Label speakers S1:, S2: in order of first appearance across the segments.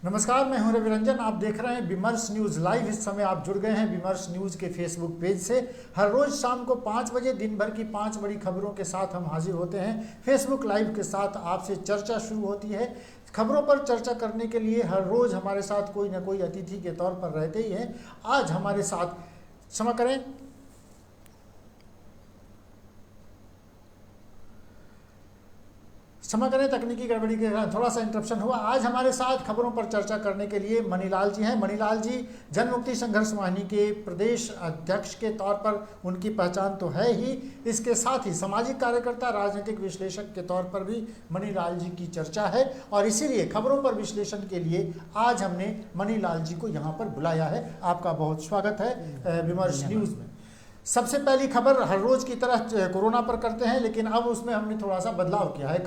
S1: नमस्कार, मैं हूं रवि रंजन। आप देख रहे हैं विमर्श न्यूज़ लाइव। इस समय आप जुड़ गए हैं विमर्श न्यूज़ के फेसबुक पेज से। हर रोज शाम को 5 बजे दिन भर की 5 बड़ी खबरों के साथ हम हाजिर होते हैं। फेसबुक लाइव के साथ आपसे चर्चा शुरू होती है। खबरों पर चर्चा करने के लिए हर रोज हमारे साथ कोई ना कोई अतिथि के तौर पर रहते ही हैं। आज हमारे साथ, क्षमा करें, तकनीकी गड़बड़ी के कारण थोड़ा सा इंटरप्शन हुआ। आज हमारे साथ खबरों पर चर्चा करने के लिए मणिलाल जी हैं। मणिलाल जी जन मुक्ति संघर्ष वाहिनी के प्रदेश अध्यक्ष के तौर पर उनकी पहचान तो है ही, इसके साथ ही सामाजिक कार्यकर्ता, राजनीतिक विश्लेषक के तौर पर भी मणिलाल जी की चर्चा है। और इसीलिए खबरों पर विश्लेषण के लिए आज हमने मणिलाल जी को यहाँ पर बुलाया है। आपका बहुत स्वागत है विमर्श न्यूज़ में। सबसे पहली खबर हर रोज की तरह कोरोना पर करते हैं, लेकिन अब उसमें हमने थोड़ा सा बदलाव किया है।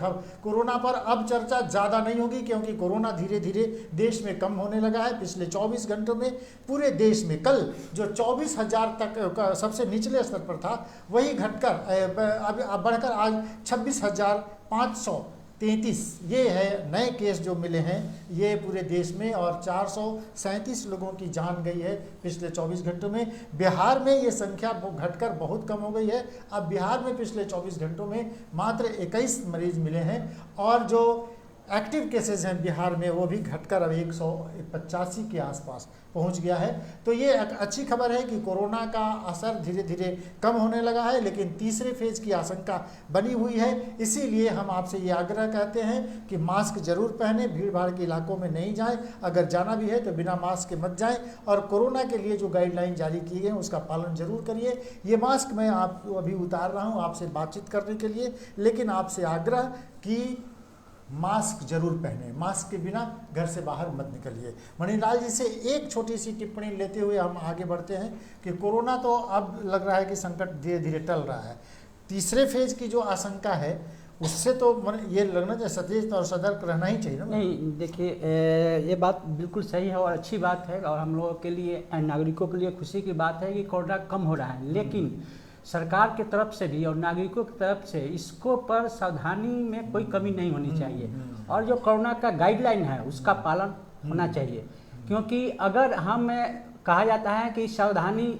S1: कोरोना पर अब चर्चा ज़्यादा नहीं होगी, क्योंकि कोरोना धीरे धीरे देश में कम होने लगा है। पिछले 24 घंटों में पूरे देश में कल जो 24,000 तक सबसे निचले स्तर पर था, वही घटकर अब बढ़कर आज 26,533 ये है नए केस जो मिले हैं ये पूरे देश में, और 437 लोगों की जान गई है पिछले 24 घंटों में। बिहार में ये संख्या घटकर बहुत कम हो गई है। अब बिहार में पिछले 24 घंटों में मात्र 21 मरीज मिले हैं, और जो एक्टिव केसेस हैं बिहार में वो भी घटकर अब 185 के आसपास पहुंच गया है। तो ये एक अच्छी खबर है कि कोरोना का असर धीरे धीरे कम होने लगा है, लेकिन तीसरे फेज की आशंका बनी हुई है। इसीलिए हम आपसे ये आग्रह करते हैं कि मास्क जरूर पहने, भीड़ भाड़ के इलाकों में नहीं जाएं, अगर जाना भी है तो बिना मास्क के मत जाएं, और कोरोना के लिए जो गाइडलाइन जारी की गई है उसका पालन जरूर करिए। ये मास्क मैं आपको अभी उतार रहा हूँ आपसे बातचीत करने के लिए, लेकिन आपसे आग्रह कि मास्क जरूर पहने, मास्क के बिना घर से बाहर मत निकलिए। मणिलाल जी से एक छोटी सी टिप्पणी लेते हुए हम आगे बढ़ते हैं कि कोरोना तो अब लग रहा है कि संकट धीरे धीरे टल रहा है। तीसरे फेज की जो आशंका है उससे तो ये लगना चाहिए सचेत और सतर्क रहना ही चाहिए ना।
S2: नहीं, देखिए ये बात बिल्कुल सही है और अच्छी बात है, और हम लोगों के लिए, नागरिकों के लिए खुशी की बात है कि कोरोना कम हो रहा है। लेकिन सरकार की तरफ से भी और नागरिकों की तरफ से इसको पर सावधानी में कोई कमी नहीं होनी चाहिए, और जो कोरोना का गाइडलाइन है उसका पालन होना चाहिए। क्योंकि अगर हम कहा जाता है कि सावधानी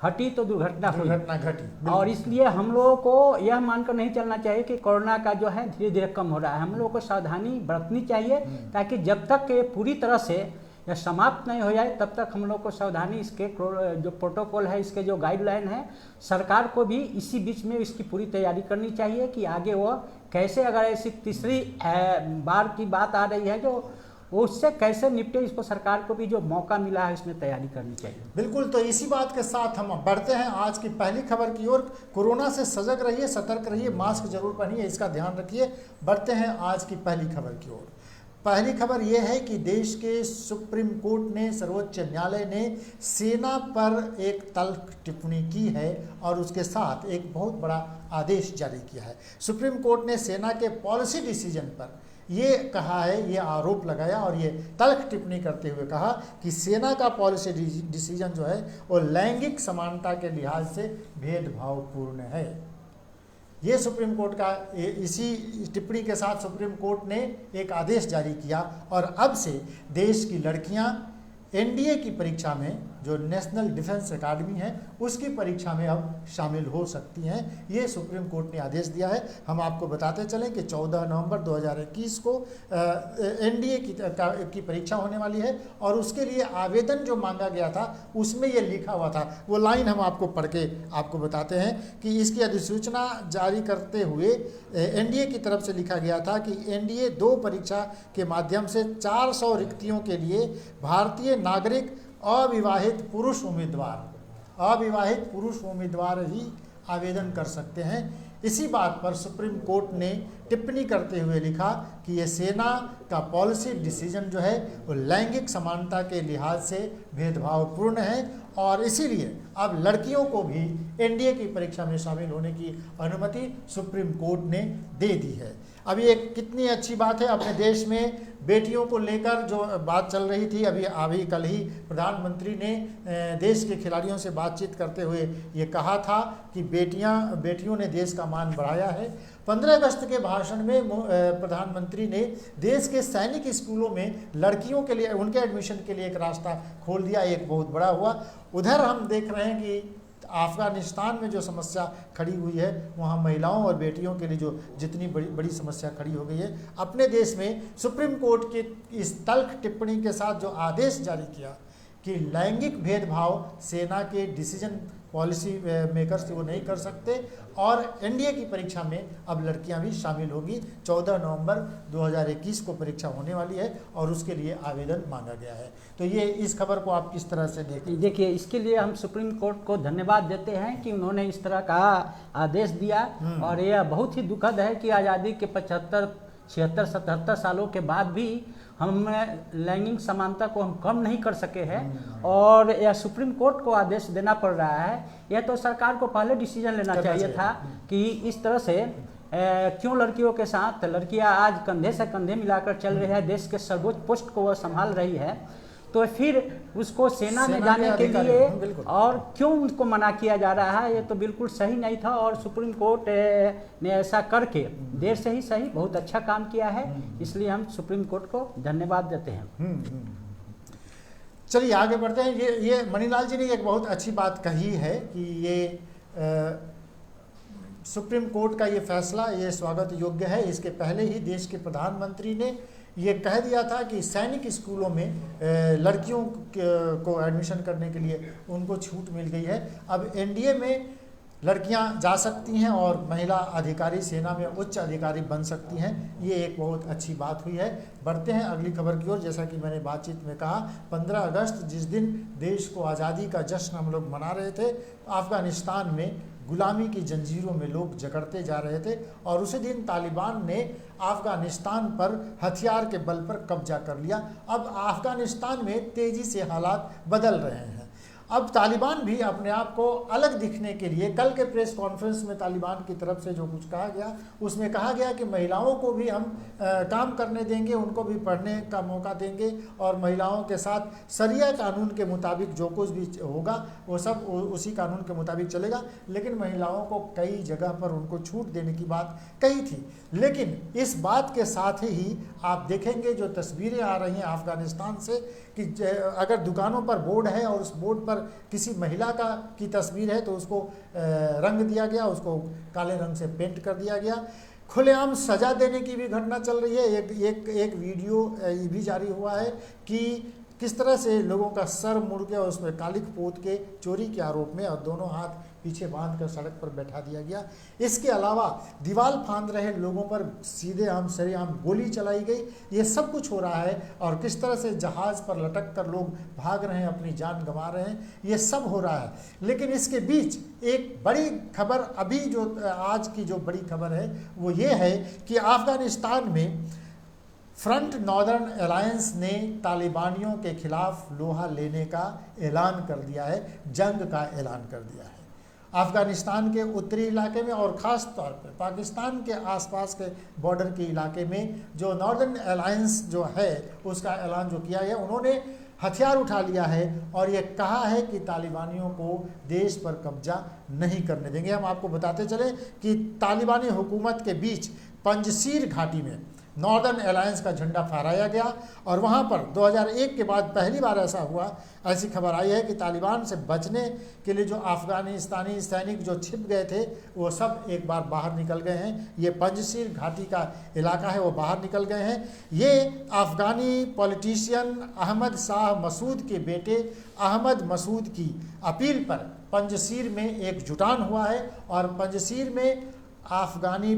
S2: हटी तो दुर्घटना
S1: घटी,
S2: और इसलिए हम लोगों को यह मानकर नहीं चलना चाहिए कि कोरोना का जो है धीरे धीरे कम हो रहा है। हम लोगों को सावधानी बरतनी चाहिए, ताकि जब तक ये पूरी तरह से या समाप्त नहीं हो जाए तब तक हम लोग को सावधानी, इसके जो प्रोटोकॉल है, इसके जो गाइडलाइन है, सरकार को भी इसी बीच में इसकी पूरी तैयारी करनी चाहिए कि आगे वो कैसे, अगर ऐसी तीसरी बार की बात आ रही है जो उससे कैसे निपटे, इसको सरकार को भी जो मौका मिला है इसमें तैयारी करनी चाहिए।
S1: बिल्कुल, तो इसी बात के साथ हम बढ़ते हैं आज की पहली खबर की ओर। कोरोना से सजग रहिए, सतर्क रहिए, मास्क जरूर पहनिए, इसका ध्यान रखिए। बढ़ते हैं आज की पहली खबर की ओर। पहली खबर यह है कि देश के सुप्रीम कोर्ट ने, सर्वोच्च न्यायालय ने सेना पर एक तल्ख टिप्पणी की है और उसके साथ एक बहुत बड़ा आदेश जारी किया है। सुप्रीम कोर्ट ने सेना के पॉलिसी डिसीजन पर ये कहा है, ये आरोप लगाया और ये तल्ख टिप्पणी करते हुए कहा कि सेना का पॉलिसी डिसीजन जो है वो लैंगिक समानता के लिहाज से भेदभावपूर्ण है। ये सुप्रीम कोर्ट का, इसी टिप्पणी के साथ सुप्रीम कोर्ट ने एक आदेश जारी किया, और अब से देश की लड़कियां एनडीए की परीक्षा में, जो नेशनल डिफेंस एकेडमी है, उसकी परीक्षा में अब शामिल हो सकती हैं। ये सुप्रीम कोर्ट ने आदेश दिया है। हम आपको बताते चलें कि 14 नवंबर 2021 को एनडीए की परीक्षा होने वाली है, और उसके लिए आवेदन जो मांगा गया था उसमें ये लिखा हुआ था, वो लाइन हम आपको पढ़ के आपको बताते हैं कि इसकी अधिसूचना जारी करते हुए एनडीए की तरफ से लिखा गया था कि एनडीए 2 परीक्षा के माध्यम से 400 रिक्तियों के लिए भारतीय नागरिक अविवाहित पुरुष उम्मीदवार ही आवेदन कर सकते हैं। इसी बात पर सुप्रीम कोर्ट ने टिप्पणी करते हुए लिखा कि ये सेना का पॉलिसी डिसीजन जो है वो लैंगिक समानता के लिहाज से भेदभावपूर्ण है, और इसीलिए अब लड़कियों को भी एनडीए की परीक्षा में शामिल होने की अनुमति सुप्रीम कोर्ट ने दे दी है। अब ये कितनी अच्छी बात है। अपने देश में बेटियों को लेकर जो बात चल रही थी, अभी कल ही प्रधानमंत्री ने देश के खिलाड़ियों से बातचीत करते हुए ये कहा था कि बेटियों ने देश का मान बढ़ाया है, 15 अगस्त के भाषण में प्रधानमंत्री ने देश के सैनिक स्कूलों में लड़कियों के लिए उनके एडमिशन के लिए एक रास्ता खोल दिया, एक बहुत बड़ा हुआ। उधर हम देख रहे हैं कि अफ़गानिस्तान में जो समस्या खड़ी हुई है, वहाँ महिलाओं और बेटियों के लिए जो जितनी बड़ी समस्या खड़ी हो गई है, अपने देश में सुप्रीम कोर्ट की इस तल्ख टिप्पणी के साथ जो आदेश जारी किया कि लैंगिक भेदभाव सेना के डिसीजन पॉलिसी मेकर्स वो नहीं कर सकते और एनडीए की परीक्षा में अब लड़कियां भी शामिल होगी। 14 नवंबर 2021 को परीक्षा होने वाली है और उसके लिए आवेदन मांगा गया है। तो ये इस खबर को आप किस तरह से देखते हैं?
S2: देखिए, इसके लिए हम सुप्रीम कोर्ट को धन्यवाद देते हैं कि उन्होंने इस तरह का आदेश दिया और यह बहुत ही दुखद है कि आज़ादी के 75, 76, 77 सालों के बाद भी हम लैंगिक समानता को हम कम नहीं कर सके हैं और यह सुप्रीम कोर्ट को आदेश देना पड़ रहा है। यह तो सरकार को पहले डिसीजन लेना चाहिए था कि इस तरह से क्यों लड़कियों के साथ लड़कियां आज कंधे से कंधे मिलाकर चल रही है, देश के सर्वोच्च पोस्ट को वह संभाल रही है, तो फिर उसको सेना में जाने के लिए और क्यों उनको मना किया जा रहा है, ये तो बिल्कुल सही नहीं था। और सुप्रीम कोर्ट ने ऐसा करके देर से ही सही बहुत अच्छा काम किया है, इसलिए हम सुप्रीम कोर्ट को धन्यवाद देते हैं।
S1: चलिए आगे बढ़ते हैं। ये मणिलाल जी ने एक बहुत अच्छी बात कही है कि ये सुप्रीम कोर्ट का ये फैसला ये स्वागत योग्य है। इसके पहले ही देश के प्रधानमंत्री ने ये कह दिया था कि सैनिक स्कूलों में लड़कियों को एडमिशन करने के लिए उनको छूट मिल गई है। अब एनडीए में लड़कियां जा सकती हैं और महिला अधिकारी सेना में उच्च अधिकारी बन सकती हैं। ये एक बहुत अच्छी बात हुई है। बढ़ते हैं अगली खबर की ओर। जैसा कि मैंने बातचीत में कहा, 15 अगस्त जिस दिन देश को आज़ादी का जश्न हम लोग मना रहे थे, अफ़गानिस्तान में गुलामी की जंजीरों में लोग जकड़ते जा रहे थे और उसी दिन तालिबान ने अफ़गानिस्तान पर हथियार के बल पर कब्जा कर लिया। अब अफ़गानिस्तान में तेज़ी से हालात बदल रहे हैं। अब तालिबान भी अपने आप को अलग दिखने के लिए कल के प्रेस कॉन्फ्रेंस में तालिबान की तरफ से जो कुछ कहा गया, उसमें कहा गया कि महिलाओं को भी हम काम करने देंगे, उनको भी पढ़ने का मौका देंगे और महिलाओं के साथ शरिया कानून के मुताबिक जो कुछ भी होगा वो सब उसी कानून के मुताबिक चलेगा। लेकिन महिलाओं को कई जगह पर उनको छूट देने की बात कही थी। लेकिन इस बात के साथ ही आप देखेंगे जो तस्वीरें आ रही हैं अफ़गानिस्तान से कि अगर दुकानों पर बोर्ड है और उस बोर्ड पर किसी महिला की तस्वीर है तो उसको रंग दिया गया, उसको काले रंग से पेंट कर दिया गया। खुलेआम सजा देने की भी घटना चल रही है। एक वीडियो भी जारी हुआ है कि किस तरह से लोगों का सर मुड़ के और उसमें कालिख पोत के चोरी के आरोप में और दोनों हाथ पीछे बांध कर सड़क पर बैठा दिया गया। इसके अलावा दीवार फांद रहे लोगों पर सीधे आम सरेआम गोली चलाई गई। ये सब कुछ हो रहा है और किस तरह से जहाज़ पर लटक कर लोग भाग रहे हैं, अपनी जान गंवा रहे हैं, ये सब हो रहा है। लेकिन इसके बीच एक बड़ी खबर अभी जो आज की जो बड़ी खबर है वो ये है कि अफ़गानिस्तान में फ्रंट नॉर्दर्न अलायंस ने तालिबानियों के खिलाफ लोहा लेने का ऐलान कर दिया है, जंग का ऐलान कर दिया है। अफ़गानिस्तान के उत्तरी इलाके में और ख़ास तौर पर पाकिस्तान के आसपास के बॉर्डर के इलाके में जो नॉर्दर्न अलायंस जो है उसका ऐलान जो किया है, उन्होंने हथियार उठा लिया है और ये कहा है कि तालिबानियों को देश पर कब्जा नहीं करने देंगे। हम आपको बताते चले कि तालिबानी हुकूमत के बीच पंजशीर घाटी में नॉर्दर्न अलायंस का झंडा फहराया गया और वहाँ पर 2001 के बाद पहली बार ऐसा हुआ। ऐसी खबर आई है कि तालिबान से बचने के लिए जो अफ़गानिस्तानी सैनिक जो छिप गए थे वो सब एक बार बाहर निकल गए हैं। ये पंजशीर घाटी का इलाका है, वो बाहर निकल गए हैं। ये अफ़गानी पॉलिटिशियन अहमद शाह मसूद के बेटे अहमद मसूद की अपील पर पंजशीर में एक जुटान हुआ है और पंजशीर में अफ़गानी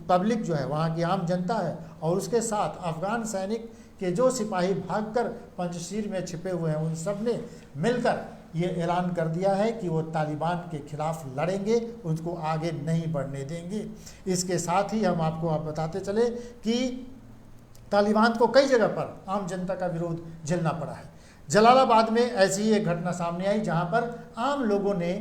S1: पब्लिक जो है, वहाँ की आम जनता है और उसके साथ अफ़गान सैनिक के जो सिपाही भागकर पंजशीर में छिपे हुए हैं, उन सब ने मिलकर ये ऐलान कर दिया है कि वो तालिबान के खिलाफ लड़ेंगे, उनको आगे नहीं बढ़ने देंगे। इसके साथ ही हम आपको बताते चले कि तालिबान को कई जगह पर आम जनता का विरोध झेलना पड़ा है। जलालाबाद में ऐसी ही एक घटना सामने आई जहाँ पर आम लोगों ने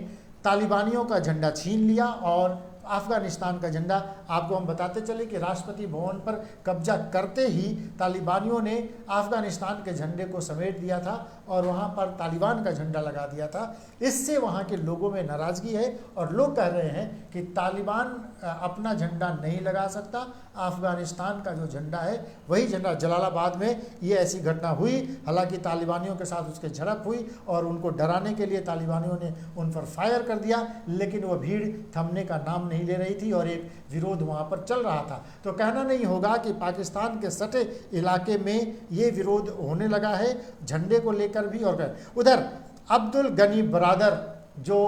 S1: तालिबानियों का झंडा छीन लिया और अफ़गानिस्तान का झंडा आपको हम बताते चले कि राष्ट्रपति भवन पर कब्जा करते ही तालिबानियों ने अफगानिस्तान के झंडे को समेट दिया था और वहाँ पर तालिबान का झंडा लगा दिया था। इससे वहाँ के लोगों में नाराज़गी है और लोग कह रहे हैं कि तालिबान अपना झंडा नहीं लगा सकता, अफगानिस्तान का जो झंडा है वही झंडा। जलालाबाद में ये ऐसी घटना हुई, हालांकि तालिबानियों के साथ उसके झड़प हुई और उनको डराने के लिए तालिबानियों ने उन पर फायर कर दिया, लेकिन वह भीड़ थमने का नाम नहीं ले रही थी और एक विरोध वहाँ पर चल रहा था। तो कहना नहीं होगा कि पाकिस्तान के सटे इलाके में ये विरोध होने लगा है झंडे को लेकर भी। और उधर अब्दुल गनी बरादर जो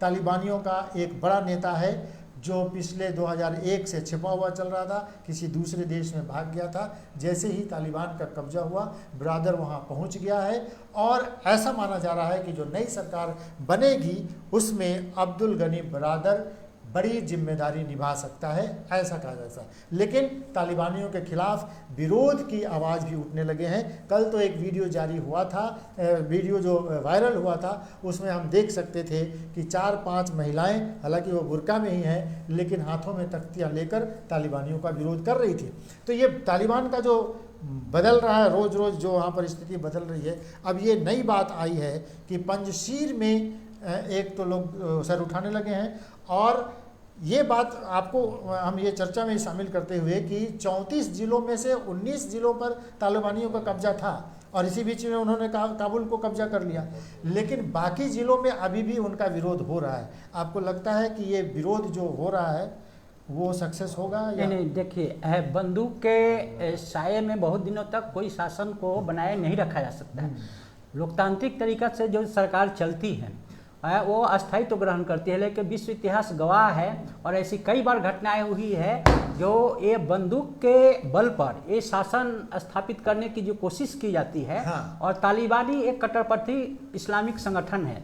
S1: तालिबानियों का एक बड़ा नेता है, जो पिछले 2001 से छिपा हुआ चल रहा था, किसी दूसरे देश में भाग गया था, जैसे ही तालिबान का कब्जा हुआ बरादर वहां पहुंच गया है और ऐसा माना जा रहा है कि जो नई सरकार बनेगी उसमें अब्दुल गनी बरादर बड़ी जिम्मेदारी निभा सकता है, ऐसा कहा जाता है। लेकिन तालिबानियों के खिलाफ विरोध की आवाज़ भी उठने लगे हैं। कल तो एक वीडियो जारी हुआ था, वीडियो जो वायरल हुआ था, उसमें हम देख सकते थे कि 4-5 महिलाएं, हालांकि वो बुर्का में ही हैं, लेकिन हाथों में तख्तियां लेकर तालिबानियों का विरोध कर रही थी। तो ये तालिबान का जो बदल रहा है, रोज़ रोज़ जो वहाँ पर स्थिति बदल रही है। अब ये नई बात आई है कि पंजशीर में एक तो लोग सर उठाने लगे हैं और ये बात आपको हम ये चर्चा में शामिल करते हुए कि 34 जिलों में से 19 जिलों पर तालिबानियों का कब्जा था और इसी बीच में उन्होंने काबुल को कब्जा कर लिया, लेकिन बाकी जिलों में अभी भी उनका विरोध हो रहा है। आपको लगता है कि ये विरोध जो हो रहा है वो सक्सेस होगा या
S2: नहीं? देखिए, बंदूक के साये में बहुत दिनों तक कोई शासन को बनाए नहीं रखा जा सकता है। लोकतांत्रिक तरीका से जो सरकार चलती है वो अस्थायित्व ग्रहण करती है, लेकिन विश्व इतिहास गवाह है और ऐसी कई बार घटनाएं हुई है जो ये बंदूक के बल पर ये शासन स्थापित करने की जो कोशिश की जाती है।
S1: हाँ।
S2: और तालिबानी एक कट्टरपंथी इस्लामिक संगठन है,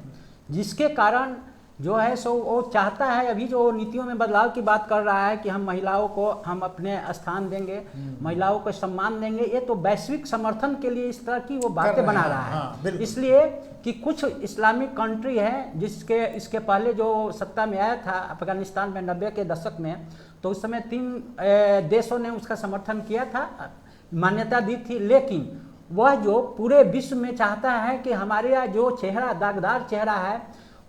S2: जिसके कारण जो है सो वो चाहता है, अभी जो नीतियों में बदलाव की बात कर रहा है कि हम महिलाओं को हम अपने स्थान देंगे, महिलाओं को सम्मान देंगे, ये तो वैश्विक समर्थन के लिए इस तरह की वो बातें बना रहा है।
S1: हाँ,
S2: इसलिए कि कुछ इस्लामिक कंट्री है जिसके इसके पहले जो सत्ता में आया था अफगानिस्तान में 90 के दशक में, तो उस समय 3 देशों ने उसका समर्थन किया था, मान्यता दी थी, लेकिन वह जो पूरे विश्व में चाहता है कि हमारे यहाँ जो चेहरा दागदार चेहरा है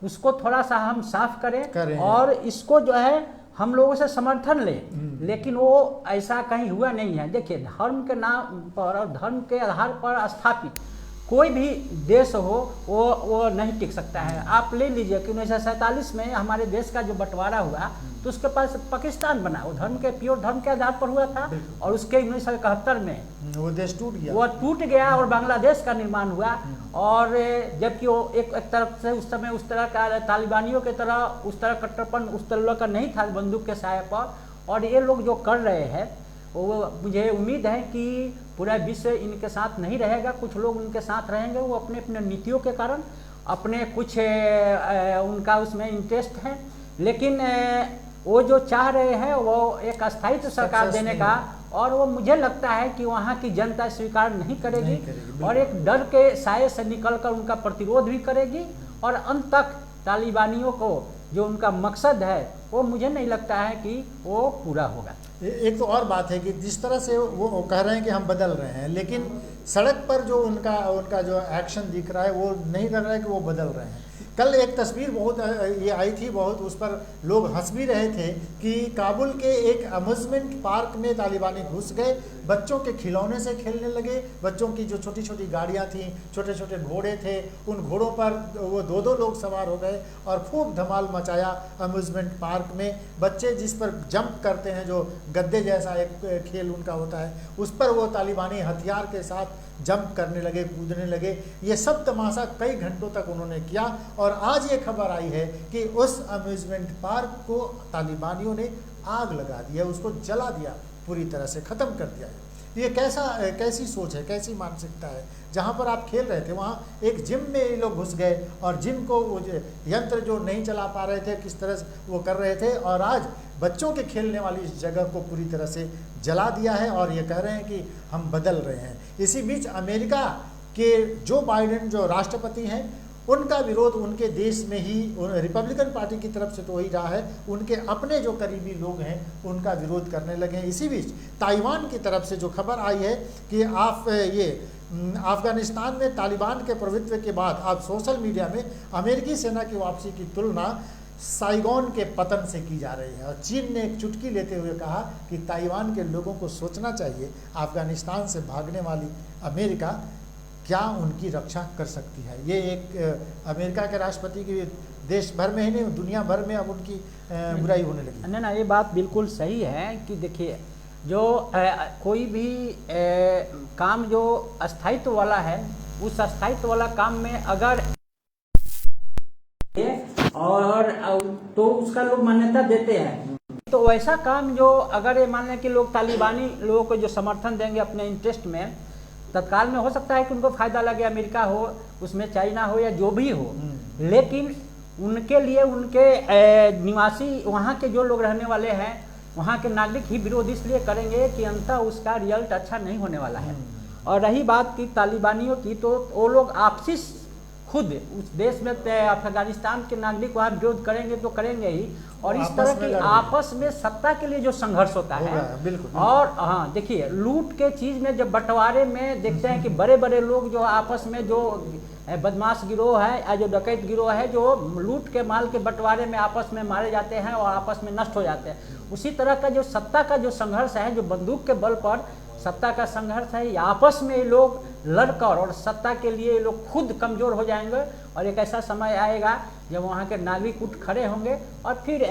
S2: उसको थोड़ा सा हम साफ करें और इसको जो है हम लोगों से समर्थन लें, लेकिन वो ऐसा कहीं हुआ नहीं है। देखिए, धर्म के नाम पर और धर्म के आधार पर स्थापित कोई भी देश हो वो नहीं टिक सकता है। आप ले लीजिए कि 1947 में हमारे देश का जो बंटवारा हुआ तो उसके पास पाकिस्तान बना, वो धर्म के प्योर धर्म के आधार पर हुआ था, और उसके 1971 में
S1: वो देश टूट गया,
S2: वो टूट गया और बांग्लादेश का निर्माण हुआ। और जबकि वो एक तरफ से उस समय उस तरह का तालिबानियों के तरह उस तरह कट्टरपन उस तरह का नहीं था बंदूक के साये पर। और ये लोग जो कर रहे हैं वो मुझे उम्मीद है कि पूरा विश्व इनके साथ नहीं रहेगा, कुछ लोग उनके साथ रहेंगे, वो अपने अपने नीतियों के कारण अपने कुछ उनका उसमें इंटरेस्ट है, लेकिन वो जो चाह रहे हैं वो एक अस्थायित्व सरकार देने का, और वो मुझे लगता है कि वहाँ की जनता स्वीकार नहीं करेगी और एक डर के साये से निकलकर उनका प्रतिरोध भी करेगी और अंत तक तालिबानियों को जो उनका मकसद है वो मुझे नहीं लगता है कि वो पूरा होगा।
S1: एक तो और बात है कि जिस तरह से वो कह रहे हैं कि हम बदल रहे हैं, लेकिन सड़क पर जो उनका जो एक्शन दिख रहा है वो नहीं लग रहा है कि वो बदल रहे हैं। कल एक तस्वीर बहुत ये आई थी, बहुत उस पर लोग हंस भी रहे थे कि काबुल के एक अम्यूजमेंट पार्क में तालिबानी घुस गए, बच्चों के खिलौने से खेलने लगे, बच्चों की जो छोटी छोटी गाड़ियाँ थीं, छोटे छोटे घोड़े थे, उन घोड़ों पर वो 2-2 लोग सवार हो गए और खूब धमाल मचाया अम्यूजमेंट पार्क में। बच्चे जिस पर जंप करते हैं, जो गद्दे जैसा एक खेल उनका होता है, उस पर वो तालिबानी हथियार के साथ जंप करने लगे, कूदने लगे। ये सब तमाशा कई घंटों तक उन्होंने किया और आज ये खबर आई है कि उस अम्यूजमेंट पार्क को तालिबानियों ने आग लगा दिया, उसको जला दिया, पूरी तरह से ख़त्म कर दिया है। ये कैसी सोच है, कैसी मानसिकता है? जहाँ पर आप खेल रहे थे वहाँ एक जिम में ये लोग घुस गए और जिम को वो यंत्र जो नहीं चला पा रहे थे किस तरह से वो कर रहे थे, और आज बच्चों के खेलने वाली इस जगह को पूरी तरह से जला दिया है और ये कह रहे हैं कि हम बदल रहे हैं। इसी बीच अमेरिका के जो बाइडेन जो राष्ट्रपति हैं उनका विरोध उनके देश में ही रिपब्लिकन पार्टी की तरफ से तो हो ही रहा है, उनके अपने जो करीबी लोग हैं उनका विरोध करने लगे हैं। इसी बीच ताइवान की तरफ से जो खबर आई है कि अफगानिस्तान में तालिबान के प्रभुत्व के बाद अब सोशल मीडिया में अमेरिकी सेना की वापसी की तुलना साइगोन के पतन से की जा रही है। और चीन ने एक चुटकी लेते हुए कहा कि ताइवान के लोगों को सोचना चाहिए अफगानिस्तान से भागने वाली अमेरिका क्या उनकी रक्षा कर सकती है। ये एक अमेरिका के राष्ट्रपति की देश भर में ही नहीं दुनिया भर में अब उनकी बुराई होने लगी।
S2: नहीं ना, ये बात बिल्कुल सही है कि देखिए जो कोई भी काम जो अस्थायित्व वाला है, उस अस्थायित्व वाला काम में अगर और तो उसका लोग मान्यता देते हैं, तो वैसा काम जो अगर ये मान लें कि लोग तालिबानी लोगों को जो समर्थन देंगे अपने इंटरेस्ट में, तत्काल में हो सकता है कि उनको फायदा लगे, अमेरिका हो उसमें, चाइना हो या जो भी हो, लेकिन उनके लिए उनके निवासी वहाँ के जो लोग रहने वाले हैं, वहाँ के नागरिक ही विरोध इसलिए करेंगे कि अंततः उसका रिजल्ट अच्छा नहीं होने वाला है। और रही बात की तालिबानियों की, तो वो लोग आपसी खुद उस देश में अफगानिस्तान के नागरिक वहाँ विरोध करेंगे तो करेंगे ही, और इस तरह की आपस में सत्ता के लिए जो संघर्ष होता है,
S1: बिल्कुल।
S2: और हाँ देखिए लूट के चीज में जब बंटवारे में देखते हैं कि बड़े बड़े लोग जो आपस में जो बदमाश गिरोह है या जो डकैत गिरोह है जो लूट के माल के बंटवारे में आपस में मारे जाते हैं और आपस में नष्ट हो जाते हैं, उसी तरह का जो सत्ता का जो संघर्ष है, जो बंदूक के बल पर सत्ता का संघर्ष है, ये आपस में ये लोग लड़कर और सत्ता के लिए ये लोग खुद कमजोर हो जाएंगे, और एक ऐसा समय आएगा जब वहाँ के नागरिक उठ खड़े होंगे और फिर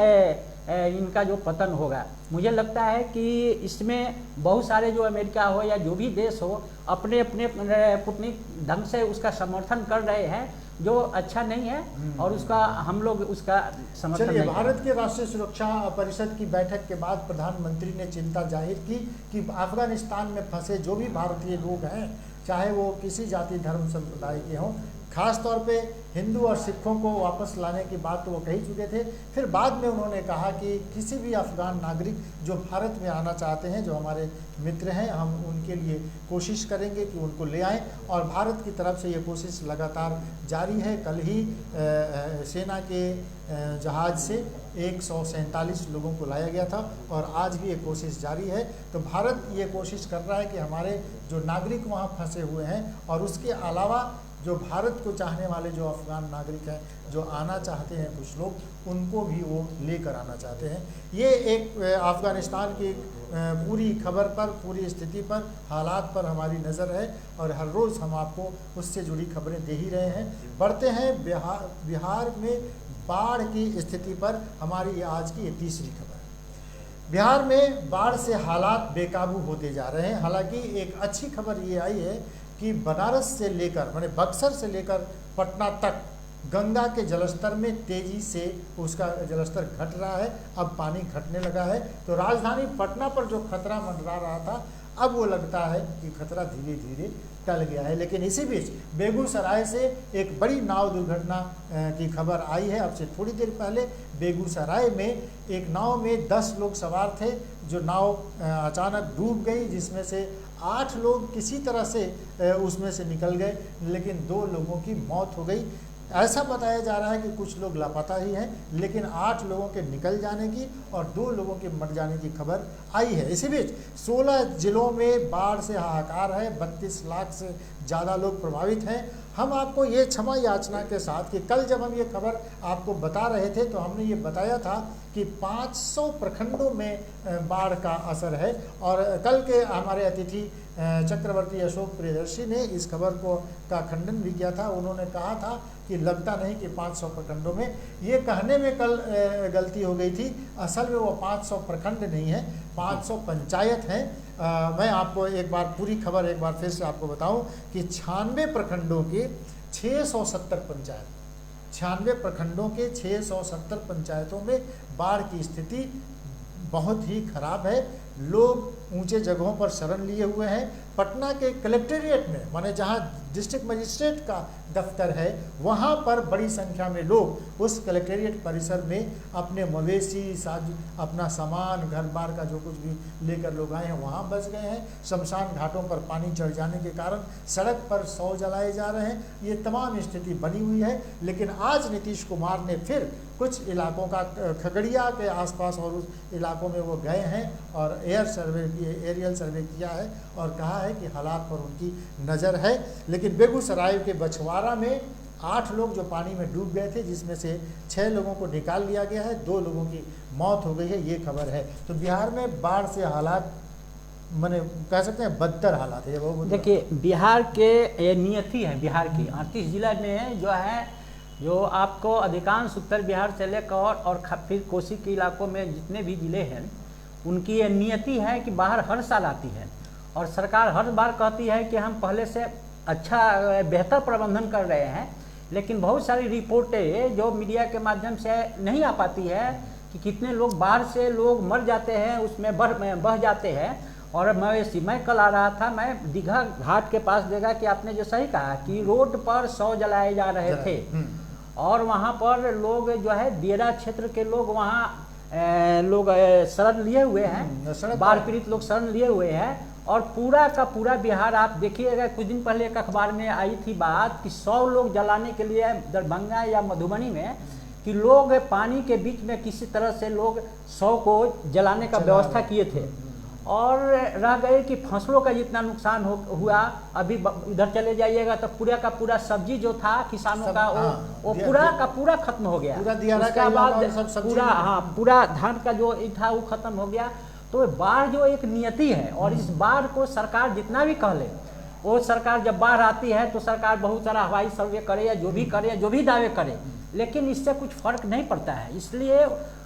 S2: इनका जो पतन होगा। मुझे लगता है कि इसमें बहुत सारे जो अमेरिका हो या जो भी देश हो अपने अपने कूटनीतिक ढंग से उसका समर्थन कर रहे हैं, जो अच्छा नहीं है, और उसका हम लोग उसका समर्थन नहीं।
S1: भारत के राष्ट्रीय सुरक्षा परिषद की बैठक के बाद प्रधानमंत्री ने चिंता जाहिर की कि अफगानिस्तान में फंसे जो भी भारतीय लोग हैं, चाहे वो किसी जाति धर्म संप्रदाय के हों, खास तौर पे हिंदू और सिखों को वापस लाने की बात तो वो कह चुके थे। फिर बाद में उन्होंने कहा कि किसी भी अफगान नागरिक जो भारत में आना चाहते हैं, जो हमारे मित्र हैं, हम उनके लिए कोशिश करेंगे कि उनको ले आएं, और भारत की तरफ से ये कोशिश लगातार जारी है। कल ही सेना के जहाज़ से 147 लोगों को लाया गया था और आज भी ये कोशिश जारी है। तो भारत ये कोशिश कर रहा है कि हमारे जो नागरिक वहाँ फंसे हुए हैं, और उसके अलावा जो भारत को चाहने वाले जो अफगान नागरिक हैं, जो आना चाहते हैं कुछ लोग, उनको भी वो लेकर आना चाहते हैं। ये एक अफगानिस्तान की पूरी खबर पर, पूरी स्थिति पर, हालात पर हमारी नज़र है, और हर रोज़ हम आपको उससे जुड़ी खबरें दे ही रहे हैं। बढ़ते हैं बिहार में बाढ़ की स्थिति पर। हमारी आज की ये तीसरी खबर। बिहार में बाढ़ से हालात बेकाबू होते जा रहे हैं। हालांकि एक अच्छी खबर ये आई है कि बनारस से लेकर माने बक्सर से लेकर पटना तक गंगा के जलस्तर में तेज़ी से उसका जलस्तर घट रहा है। अब पानी घटने लगा है, तो राजधानी पटना पर जो खतरा मंडरा रहा था, अब वो लगता है कि खतरा धीरे धीरे टल गया है। लेकिन इसी बीच बेगूसराय से एक बड़ी नाव दुर्घटना की खबर आई है। अब से थोड़ी देर पहले बेगूसराय में एक नाव में 10 लोग सवार थे, जो नाव अचानक डूब गई, जिसमें से 8 लोग किसी तरह से उसमें से निकल गए, लेकिन 2 लोगों की मौत हो गई। ऐसा बताया जा रहा है कि कुछ लोग लापता ही हैं, लेकिन 8 लोगों के निकल जाने की और 2 लोगों के मर जाने की खबर आई है। इसी बीच 16 जिलों में बाढ़ से हाहाकार है, 32 लाख से ज़्यादा लोग प्रभावित हैं। हम आपको ये क्षमा याचना के साथ कि कल जब हम ये खबर आपको बता रहे थे, तो हमने ये बताया था कि 500 प्रखंडों में बाढ़ का असर है, और कल के हमारे अतिथि चक्रवर्ती अशोक प्रियदर्शी ने इस खबर का खंडन भी किया था। उन्होंने कहा था कि लगता नहीं कि 500 प्रखंडों में, ये कहने में कल गलती हो गई थी। असल में वो 500 प्रखंड नहीं है, 500 पंचायत हैं। मैं आपको एक बार पूरी खबर एक बार फिर से आपको बताऊं कि 96 प्रखंडों के 670 पंचायत, 96 प्रखंडों के 670 पंचायतों में बाढ़ की स्थिति बहुत ही खराब है। लोग ऊंचे जगहों पर शरण लिए हुए हैं। पटना के कलेक्टेरिएट में, माने जहां डिस्ट्रिक्ट मजिस्ट्रेट का दफ्तर है, वहां पर बड़ी संख्या में लोग उस कलेक्टेरिएट परिसर में अपने मवेशी अपना सामान, घर बार का जो कुछ भी लेकर लोग आए हैं वहां बस गए हैं। शमशान घाटों पर पानी चढ़ जाने के कारण सड़क पर शव जलाए जा रहे हैं। ये तमाम स्थिति बनी हुई है। लेकिन आज नीतीश कुमार ने फिर कुछ इलाकों का, खगड़िया के आसपास और उस इलाकों में वो गए हैं और एरियल सर्वे किया है और कहा है कि हालात पर उनकी नज़र है। लेकिन बेगूसराय के बछवाड़ा में 8 लोग जो पानी में डूब गए थे, जिसमें से 6 लोगों को निकाल लिया गया है, 2 लोगों की मौत हो गई है, ये खबर है। तो बिहार में बाढ़ से हालात माने कह सकते हैं बदतर हालात है। वो
S2: देखिए, बिहार के ये नियति है, बिहार की 38 जिला में जो है, जो आपको अधिकांश उत्तर बिहार से लेकर और फिर कोसी के इलाकों में जितने भी ज़िले हैं, उनकी ये नियति है कि बाहर हर साल आती है और सरकार हर बार कहती है कि हम पहले से अच्छा बेहतर प्रबंधन कर रहे हैं। लेकिन बहुत सारी रिपोर्टें जो मीडिया के माध्यम से नहीं आ पाती है कि कितने लोग बाहर से लोग मर जाते हैं, उसमें बह जाते हैं। और मैं कल आ रहा था, मैं दीघा घाट के पास देखा कि आपने जो सही कहा कि रोड पर शव जलाए जा रहे थे और वहाँ पर लोग जो है दियरा क्षेत्र के लोग वहाँ लोग शरण लिए हुए हैं, बाढ़ पीड़ित लोग शरण लिए हुए हैं। और पूरा का पूरा बिहार आप देखिएगा, कुछ दिन पहले एक अखबार में आई थी बात कि 100 लोग जलाने के लिए दरभंगा या मधुबनी में कि लोग पानी के बीच में किसी तरह से लोग 100 को जलाने का व्यवस्था किए थे। और रह गए कि फसलों का जितना नुकसान हुआ, अभी इधर चले जाइएगा तो पूरा का पूरा सब्जी जो था किसानों का वो पूरा का पूरा खत्म हो गया। उसके बाद पूरा धान का जो था वो खत्म हो गया। तो बाढ़ जो एक नियति है और इस बाढ़ को सरकार जितना भी कह ले, वो सरकार जब बाढ़ आती है तो सरकार बहुत सारा हवाई सर्वे करे या जो भी करे, जो भी दावे करे, लेकिन इससे कुछ फर्क नहीं पड़ता है। इसलिए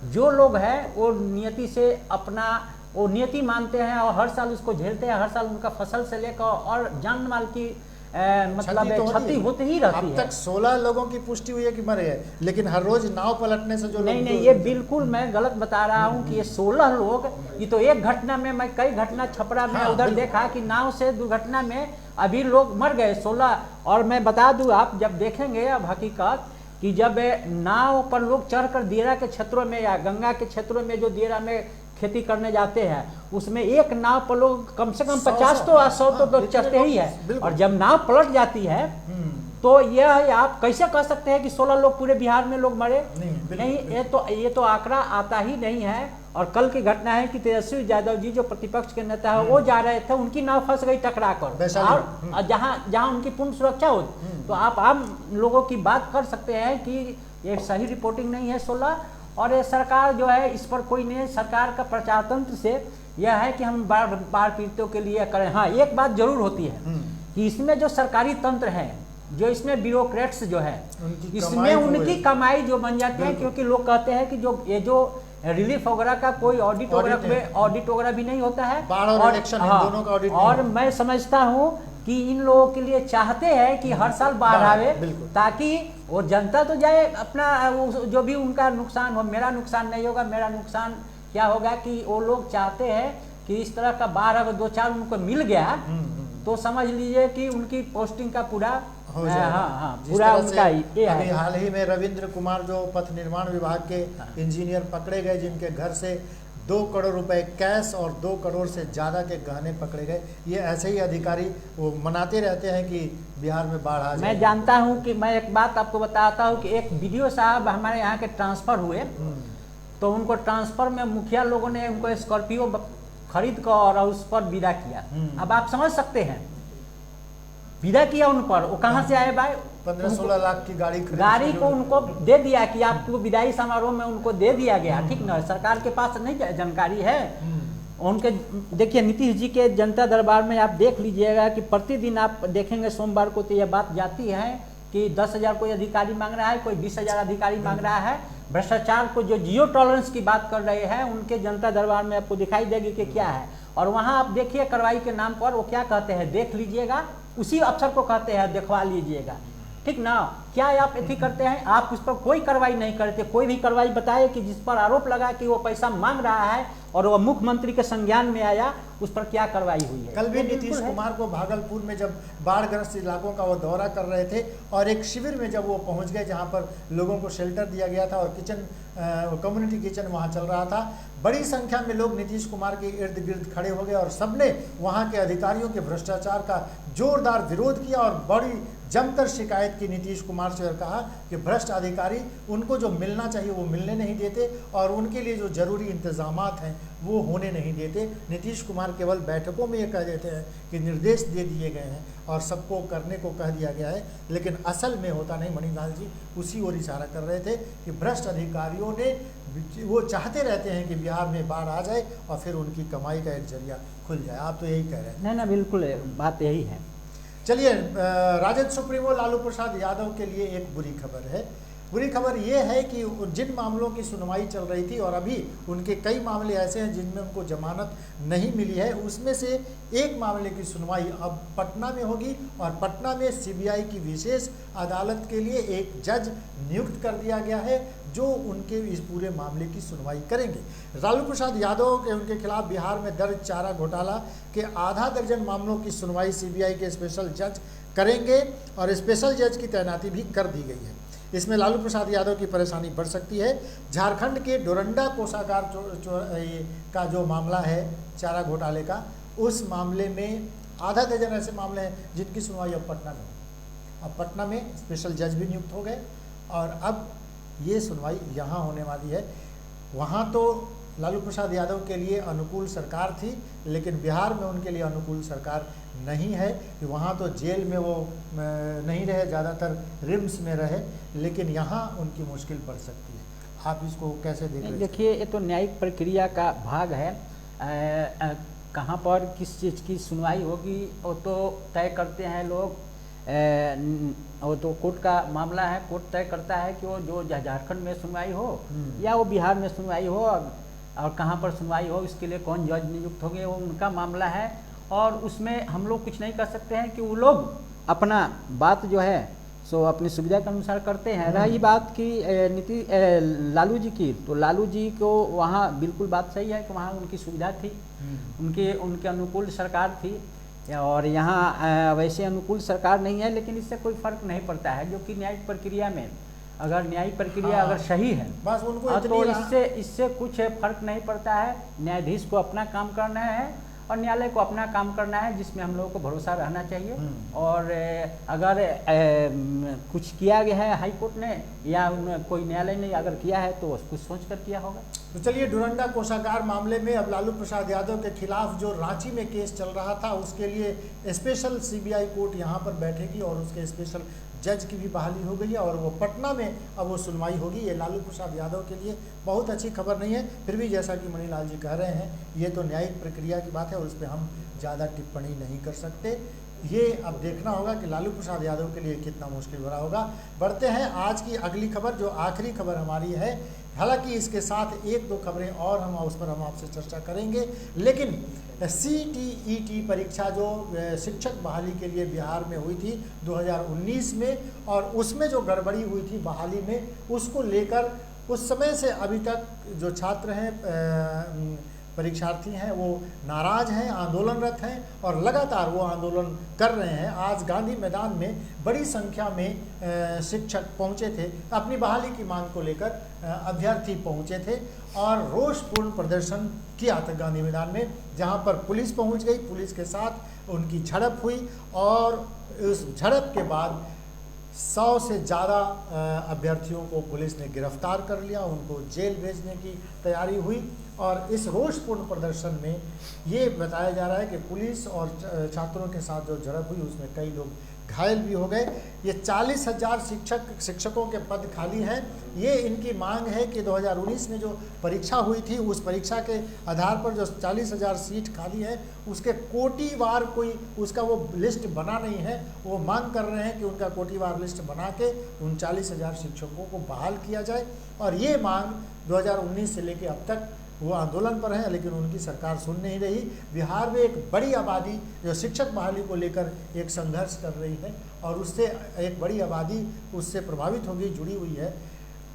S2: जो लोग हैं वो नियति से अपना वो नियति मानते हैं और हर साल उसको झेलते हैं। हर साल उनका फसल से लेकर और जान माल की मतलब क्षति होती ही रहती है।
S1: अब तक 16 लोगों की पुष्टि हुई है कि मरे हैं, लेकिन हर रोज नाव पलटने से जो
S2: नहीं, ये बिल्कुल मैं गलत बता रहा हूँ कि ये 16 लोग, ये तो एक घटना में, मैं कई घटना छपरा में उधर देखा कि नाव से दुर्घटना में अभी लोग मर गए 16। और मैं बता दूँ, आप जब देखेंगे अब हकीकत कि जब नाव पर लोग चढ़कर दियरा के क्षेत्रों में या गंगा के क्षेत्रों में जो दियरा में खेती करने जाते हैं, उसमें एक नाव पर लोग कम से कम 50 तो 100 तो चढ़ते ही है। और जब नाव पलट जाती है तो यह आप कैसे कह सकते हैं कि 16 लोग पूरे बिहार में लोग मरे? नहीं, ये तो आंकड़ा आता ही नहीं है। और कल की घटना है कि तेजस्वी यादव जी जो प्रतिपक्ष के नेता है, वो जा रहे थे, उनकी नाव फंस गई टकरा कर, और जहाँ उनकी पूर्ण सुरक्षा हो। तो आप आम लोगों की बात कर सकते हैं कि ये सही रिपोर्टिंग नहीं है 16। और ये सरकार जो है इस पर कोई नहीं, सरकार का प्रचार तंत्र से यह है कि हम बाढ़ पीड़ितों के लिए करें। हाँ, एक बात जरूर होती है कि इसमें जो सरकारी तंत्र है, जो इसमें ब्यूरोक्रेट्स जो है, इसमें उनकी कमाई जो बन जाती है। क्योंकि लोग कहते हैं कि जो रिलीफ वगैरह का कोई ऑडिट वगैरह भी नहीं होता है और मैं समझता हूँ कि इन लोगों के लिए चाहते हैं कि हर साल बाढ़ आवे, ताकि वो जनता तो जाए अपना जो भी उनका नुकसान हो, मेरा नुकसान नहीं होगा, मेरा नुकसान क्या होगा, कि वो लोग चाहते हैं कि इस तरह का बाढ़ अगर 2-4 उनको मिल गया तो समझ लीजिए कि उनकी पोस्टिंग का पूरा
S1: हो जाएगा।
S2: पूरा उनका ये
S1: अभी हाल ही में रविंद्र कुमार जो पथ निर्माण विभाग के इंजीनियर पकड़े गए, जिनके घर से 2 करोड़ रुपए कैश और 2 करोड़ से ज़्यादा के गहने पकड़े गए। ये ऐसे ही अधिकारी वो मनाते रहते हैं कि बिहार में बाढ़ आ जाए।
S2: मैं जानता हूं कि मैं एक बात आपको बताता हूं कि एक वीडियो साहब हमारे यहाँ के ट्रांसफ़र हुए, तो उनको ट्रांसफ़र में मुखिया लोगों ने उनको स्कॉर्पियो खरीद कर और उस पर विदा किया। अब आप समझ सकते हैं, विदा किया उन पर, वो कहाँ से आए भाई?
S1: 15-16 लाख की
S2: गाड़ी को उनको दे दिया कि आपको विदाई समारोह में उनको दे दिया गया। ठीक ना, सरकार के पास नहीं जानकारी है उनके। देखिए नीतीश जी के जनता दरबार में आप देख लीजिएगा कि प्रतिदिन आप देखेंगे सोमवार को तो यह बात जाती है कि 10,000 कोई अधिकारी मांग रहा है, कोई 20,000 अधिकारी मांग रहा है। भ्रष्टाचार को जो जीरो टॉलरेंस की बात कर रहे हैं, उनके जनता दरबार में आपको दिखाई देगी कि क्या है। और वहाँ आप देखिए कार्रवाई के नाम पर वो क्या कहते हैं, देख लीजिएगा, उसी अफसर को कहते हैं दिखवा लीजिएगा। ठीक ना, क्या आप ऐसी करते हैं? आप उस पर कोई कार्रवाई नहीं करते। कोई भी कार्रवाई बताए कि जिस पर आरोप लगा कि वो पैसा मांग रहा है, और वह मुख्यमंत्री के संज्ञान में आया, उस पर क्या कार्रवाई हुई है।
S1: कल भी
S2: तो
S1: नीतीश
S2: बिल्कुल है।
S1: कुमार को भागलपुर में जब बाढ़ग्रस्त इलाकों का वो दौरा कर रहे थे और एक शिविर में जब वो पहुंच गए जहां पर लोगों को शेल्टर दिया गया था और किचन कम्युनिटी किचन वहां चल रहा था, बड़ी संख्या में लोग नीतीश कुमार के इर्द गिर्द खड़े हो गए और सबने वहां के अधिकारियों के भ्रष्टाचार का जोरदार विरोध किया और बड़ी जमकर शिकायत की नीतीश कुमार से और कहा कि भ्रष्ट अधिकारी उनको जो मिलना चाहिए वो मिलने नहीं देते और उनके लिए जो जरूरी इंतजामात हैं वो होने नहीं देते। नीतीश कुमार केवल बैठकों में ये कह देते हैं कि निर्देश दे दिए गए हैं और सबको करने को कह दिया गया है, लेकिन असल में होता नहीं। मणिलाल जी उसी ओर इशारा कर रहे थे कि भ्रष्ट अधिकारियों ने वो चाहते रहते हैं कि बिहार में बाढ़ आ जाए और फिर उनकी कमाई का एक जरिया खुल जाए। आप तो यही कह रहे हैं।
S2: नहीं ना, बिल्कुल बात यही है।
S1: चलिए, राजद सुप्रीमो लालू प्रसाद यादव के लिए एक बुरी खबर है। बुरी खबर ये है कि जिन मामलों की सुनवाई चल रही थी और अभी उनके कई मामले ऐसे हैं जिनमें उनको जमानत नहीं मिली है, उसमें से एक मामले की सुनवाई अब पटना में होगी और पटना में सीबीआई की विशेष अदालत के लिए एक जज नियुक्त कर दिया गया है जो उनके इस पूरे मामले की सुनवाई करेंगे। लालू प्रसाद यादव के उनके खिलाफ बिहार में दर्ज चारा घोटाला के आधा दर्जन मामलों की सुनवाई सीबीआई के स्पेशल जज करेंगे और स्पेशल जज की तैनाती भी कर दी गई है। इसमें लालू प्रसाद यादव की परेशानी बढ़ सकती है। झारखंड के डोरंडा कोषागार का जो मामला है चारा घोटाले का, उस मामले में आधा दर्जन ऐसे मामले हैं जिनकी सुनवाई अब पटना में। अब पटना में स्पेशल जज भी नियुक्त हो गए और अब ये सुनवाई यहाँ होने वाली है। वहाँ तो लालू प्रसाद यादव के लिए अनुकूल सरकार थी, लेकिन बिहार में उनके लिए अनुकूल सरकार नहीं है कि वहाँ तो जेल में वो नहीं रहे, ज़्यादातर रिम्स में रहे, लेकिन यहाँ उनकी मुश्किल बढ़ सकती है। आप इसको कैसे देख रहे हैं?
S2: देखिए, ये तो न्यायिक प्रक्रिया का भाग है। कहाँ पर किस चीज़ की सुनवाई होगी वो तो तय करते हैं लोग। वो तो कोर्ट का मामला है, कोर्ट तय करता है कि वो जो झारखंड में सुनवाई हो या वो बिहार में सुनवाई हो और कहाँ पर सुनवाई हो, इसके लिए कौन जज नियुक्त होंगे वो उनका मामला है और उसमें हम लोग कुछ नहीं कर सकते हैं कि वो लोग अपना बात जो है सो अपनी सुविधा के अनुसार करते हैं। रही बात की लालू जी की, तो लालू जी को वहाँ बिल्कुल बात सही है कि वहाँ उनकी सुविधा थी, उनके अनुकूल सरकार थी और यहाँ वैसे अनुकूल सरकार नहीं है, लेकिन इससे कोई फर्क नहीं पड़ता है। जो कि न्यायिक प्रक्रिया में अगर न्यायिक प्रक्रिया अगर सही है
S1: बस उनको
S2: तो इससे कुछ फर्क नहीं पड़ता है। न्यायाधीश को अपना काम करना है और न्यायालय को अपना काम करना है, जिसमें हम लोगों को भरोसा रहना चाहिए। और अगर कुछ किया गया है हाई कोर्ट ने या कोई न्यायालय ने अगर किया है तो कुछ सोच कर किया होगा।
S1: तो चलिए, डोरंडा कोषागार मामले में अब लालू प्रसाद यादव के खिलाफ जो रांची में केस चल रहा था उसके लिए स्पेशल सीबीआई कोर्ट यहाँ पर बैठेगी और उसके स्पेशल जज की भी बहाली हो गई है और वो पटना में अब वो सुनवाई होगी। ये लालू प्रसाद यादव के लिए बहुत अच्छी खबर नहीं है, फिर भी जैसा कि मणिलाल जी कह रहे हैं ये तो न्यायिक प्रक्रिया की बात है और उस पर हम ज़्यादा टिप्पणी नहीं कर सकते। ये अब देखना होगा कि लालू प्रसाद यादव के लिए कितना मुश्किल भरा होगा। बढ़ते हैं आज की अगली खबर, जो आखिरी खबर हमारी है। हालांकि इसके साथ एक दो खबरें और उस पर हम आपसे चर्चा करेंगे, लेकिन CTET परीक्षा जो शिक्षक बहाली के लिए बिहार में हुई थी 2019 में और उसमें जो गड़बड़ी हुई थी बहाली में, उसको लेकर उस समय से अभी तक जो छात्र हैं परीक्षार्थी हैं वो नाराज़ हैं, आंदोलनरत हैं और लगातार वो आंदोलन कर रहे हैं। आज गांधी मैदान में बड़ी संख्या में शिक्षक पहुंचे थे, अपनी बहाली की मांग को लेकर अभ्यर्थी पहुंचे थे और रोषपूर्ण प्रदर्शन किया था गांधी मैदान में, जहां पर पुलिस पहुंच गई। पुलिस के साथ उनकी झड़प हुई और उस झड़प के बाद 100 से ज़्यादा अभ्यर्थियों को पुलिस ने गिरफ्तार कर लिया, उनको जेल भेजने की तैयारी हुई। और इस रोषपूर्ण प्रदर्शन में ये बताया जा रहा है कि पुलिस और छात्रों के साथ जो झड़प हुई उसमें कई लोग घायल भी हो गए। ये 40,000 शिक्षकों के पद खाली हैं। ये इनकी मांग है कि 2019 में जो परीक्षा हुई थी उस परीक्षा के आधार पर जो 40,000 सीट खाली है उसके कोटिवार कोई उसका वो लिस्ट बना नहीं है। वो मांग कर रहे हैं कि उनका कोटिवार लिस्ट बना के उन 40,000 शिक्षकों को बहाल किया जाए। और ये मांग 2019 से लेकर अब तक वो आंदोलन पर हैं, लेकिन उनकी सरकार सुन नहीं रही। बिहार में एक बड़ी आबादी जो शिक्षक बहाली को लेकर एक संघर्ष कर रही है और उससे एक बड़ी आबादी उससे प्रभावित होगी, जुड़ी हुई है।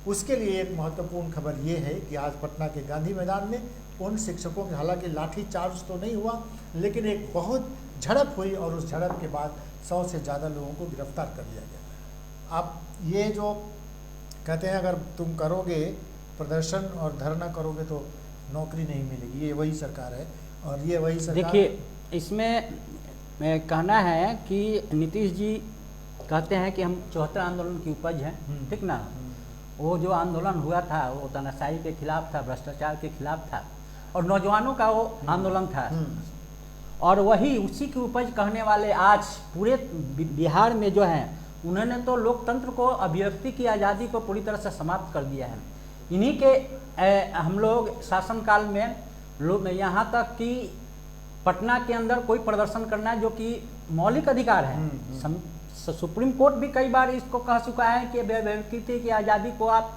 S1: उसके लिए एक महत्वपूर्ण खबर ये है कि आज पटना के गांधी मैदान में उन शिक्षकों के, हालांकि लाठी चार्ज तो नहीं हुआ, लेकिन एक बहुत झड़प हुई और उस झड़प के बाद 100 से ज़्यादा लोगों को गिरफ्तार कर लिया गया। अब ये जो कहते हैं अगर तुम करोगे प्रदर्शन और धरना करोगे तो नौकरी नहीं मिलेगी, ये वही सरकार है और ये वही सरकार।
S2: देखिए, इसमें कहना है कि नीतीश जी कहते हैं कि हम 74 आंदोलन की उपज हैं, ठीक ना। वो जो आंदोलन हुआ था वो तानाशाही के खिलाफ था, भ्रष्टाचार के खिलाफ था और नौजवानों का वो आंदोलन था। और वही उसी की उपज कहने वाले आज पूरे बिहार में जो है उन्होंने तो लोकतंत्र को, अभिव्यक्ति की आज़ादी को पूरी तरह से समाप्त कर दिया है। इन्हीं के हम लोग शासनकाल में लोग यहाँ तक कि पटना के अंदर कोई प्रदर्शन करना जो कि मौलिक अधिकार है, सुप्रीम कोर्ट भी कई बार इसको कह चुका है कि अभिव्यक्ति की आज़ादी को आप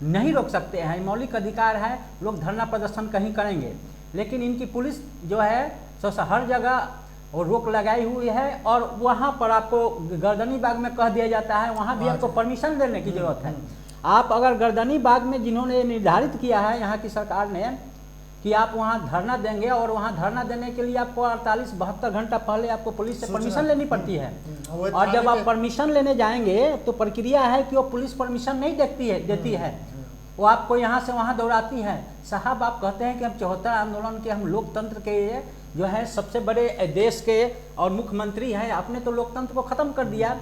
S2: नहीं रोक सकते हैं, मौलिक अधिकार है, लोग धरना प्रदर्शन कहीं करेंगे। लेकिन इनकी पुलिस जो है सो हर जगह और रोक लगाई हुई है और वहाँ पर आपको गर्दनी बाग में कह दिया जाता है, वहाँ भी आपको परमिशन देने की जरूरत है। आप अगर गर्दनी बाग में जिन्होंने निर्धारित किया है यहाँ की सरकार ने कि आप वहाँ धरना देंगे और वहाँ धरना देने के लिए आपको 48-72 घंटा पहले आपको पुलिस से परमिशन लेनी पड़ती है। और जब आप परमिशन लेने जाएंगे तो प्रक्रिया है कि वो पुलिस परमिशन नहीं देती है, वो आपको यहाँ से वहाँ दौड़ाती है। साहब, आप कहते हैं कि हम 74 आंदोलन के, हम लोकतंत्र के जो है सबसे बड़े देश के और मुख्यमंत्री हैं, आपने तो लोकतंत्र को ख़त्म कर दिया।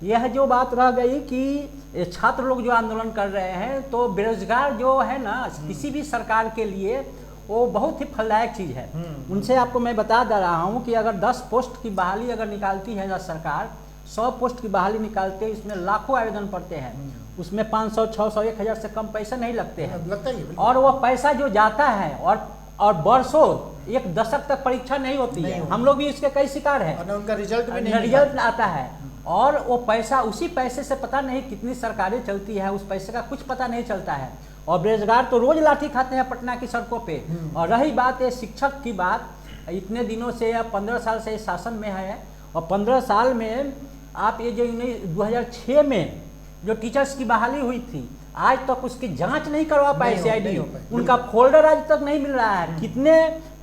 S2: यह जो बात रह गई कि छात्र लोग जो आंदोलन कर रहे हैं, तो बेरोजगार जो है ना किसी भी सरकार के लिए वो बहुत ही फलदायक चीज़ है। उनसे आपको मैं बता दे रहा हूँ कि अगर 10 पोस्ट की बहाली अगर निकालती है सरकार, 100 पोस्ट की बहाली निकालते हैं, इसमें लाखों आवेदन पड़ते हैं, उसमें 500, 600, 1000 से कम पैसे नहीं लगते हैं। और वो पैसा जो जाता है और वर्षों, एक दशक तक परीक्षा नहीं होती है, हम लोग भी इसके कई शिकार हैं,
S1: उनका रिजल्ट भी नहीं
S2: रिजल्ट आता है और वो पैसा, उसी पैसे से पता नहीं कितनी सरकारें चलती है, उस पैसे का कुछ पता नहीं चलता है। और बेरोजगार तो रोज लाठी खाते हैं पटना की सड़कों पे। और रही बात है शिक्षक की बात, इतने दिनों से या 15 साल से शासन में है और 15 साल में आप ये जो 2006 में जो टीचर्स की बहाली हुई थी, आज तक उसकी जांच नहीं करवा पाए CID, उनका फोल्डर आज तक नहीं मिल रहा है। कितने